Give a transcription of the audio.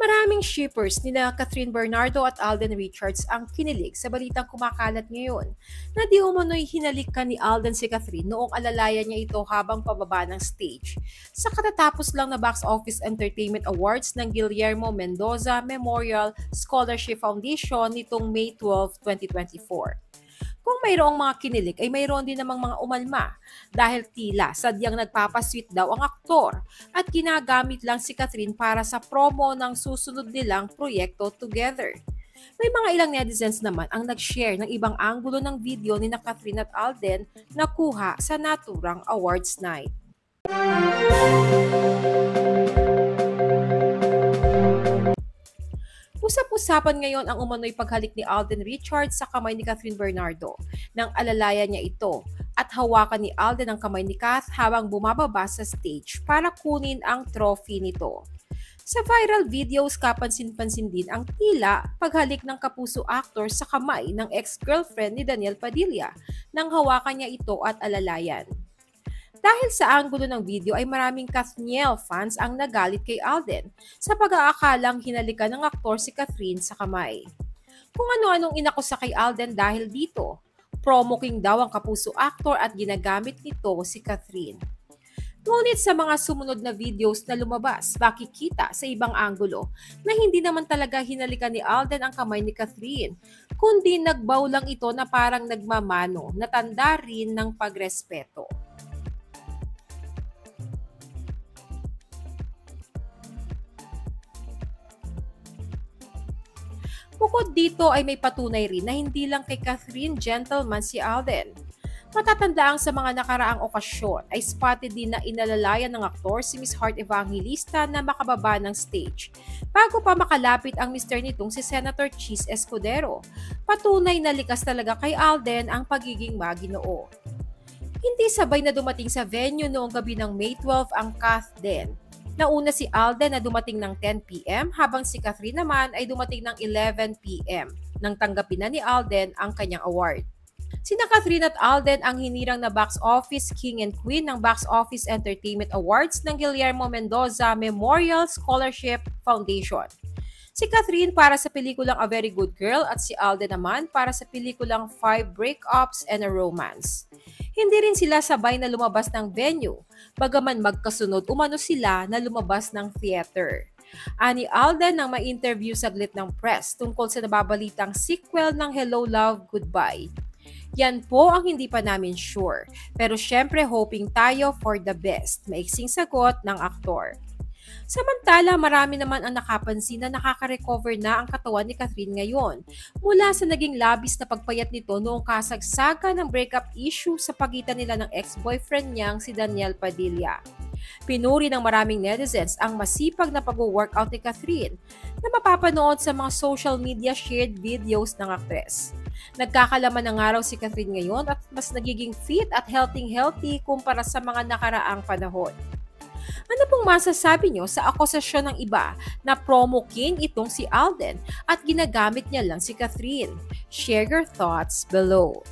Maraming shippers nina Catherine Bernardo at Alden Richards ang kinilig sa balitang kumakalat ngayon na di umano'y hinalikan ni Alden si Catherine noong alalayan niya ito habang pababa ng stage sa katatapos lang na Box Office Entertainment Awards ng Guillermo Mendoza Memorial Scholarship Foundation nitong May 12, 2024. Kung mayroong mga kinilig ay mayroon din namang mga umalma dahil tila sadyang nagpapasweet daw ang aktor at ginagamit lang si Catherine para sa promo ng susunod nilang proyekto together. May mga ilang netizens naman ang nag-share ng ibang anggulo ng video ni na Catherine at Alden na kuha sa naturang awards night. Usap-usapan ngayon ang umano'y paghalik ni Alden Richards sa kamay ni Catherine Bernardo nang alalayan niya ito at hawakan ni Alden ang kamay ni Kath habang bumababa sa stage para kunin ang trophy nito. Sa viral videos, kapansin-pansin din ang tila paghalik ng kapuso actor sa kamay ng ex-girlfriend ni Daniel Padilla nang hawakan niya ito at alalayan. Dahil sa anggulo ng video ay maraming Kathniel fans ang nagalit kay Alden sa pag-aakalang hinalikan ng aktor si Catherine sa kamay. Kung ano-anong inakusa kay Alden dahil dito, promo king daw ang kapuso actor at ginagamit nito si Catherine. Ngunit sa mga sumunod na videos na lumabas, makikita sa ibang anggulo na hindi naman talaga hinalikan ni Alden ang kamay ni Catherine, kundi nagbaw lang ito na parang nagmamano na tanda rin ng pagrespeto. Bukod dito ay may patunay rin na hindi lang kay Catherine gentleman si Alden. Matatandaang sa mga nakaraang okasyon ay spotted din na inalalayan ng aktor si Miss Heart Evangelista na makababa ng stage bago pa makalapit ang mister nitong si Senator Chis Escudero. Patunay na likas talaga kay Alden ang pagiging maginoo. Hindi sabay na dumating sa venue noong gabi ng May 12 ang Kath din. Nauna si Alden na dumating ng 10 p.m. habang si Catherine naman ay dumating ng 11 p.m. nang tanggapin na ni Alden ang kanyang award. Sina Catherine at Alden ang hinirang na box office king and queen ng Box Office Entertainment Awards ng Guillermo Mendoza Memorial Scholarship Foundation. Si Catherine para sa pelikulang A Very Good Girl at si Alden naman para sa pelikulang Five Breakups and a Romance. Hindi rin sila sabay na lumabas ng venue, bagaman magkasunod umano sila na lumabas ng theater. Ani Alden nang ma-interview saglit ng press tungkol sa nababalitang sequel ng Hello Love, Goodbye. Yan po ang hindi pa namin sure, pero syempre hoping tayo for the best, maiksing sagot ng aktor. Samantala, marami naman ang nakapansin na nakaka-recover na ang katawan ni Catherine ngayon mula sa naging labis na pagpayat nito noong kasagsagan ng breakup issue sa pagitan nila ng ex-boyfriend niyang si Daniel Padilla. Pinuri ng maraming netizens ang masipag na pag-workout ni Catherine na mapapanood sa mga social media shared videos ng aktres. Nagkakalaman ng araw si Catherine ngayon at mas nagiging fit at healthy kumpara sa mga nakaraang panahon. Ano pong masasabi nyo sa akusasyon ng iba na promo king itong si Alden at ginagamit niya lang si Catherine? Share your thoughts below.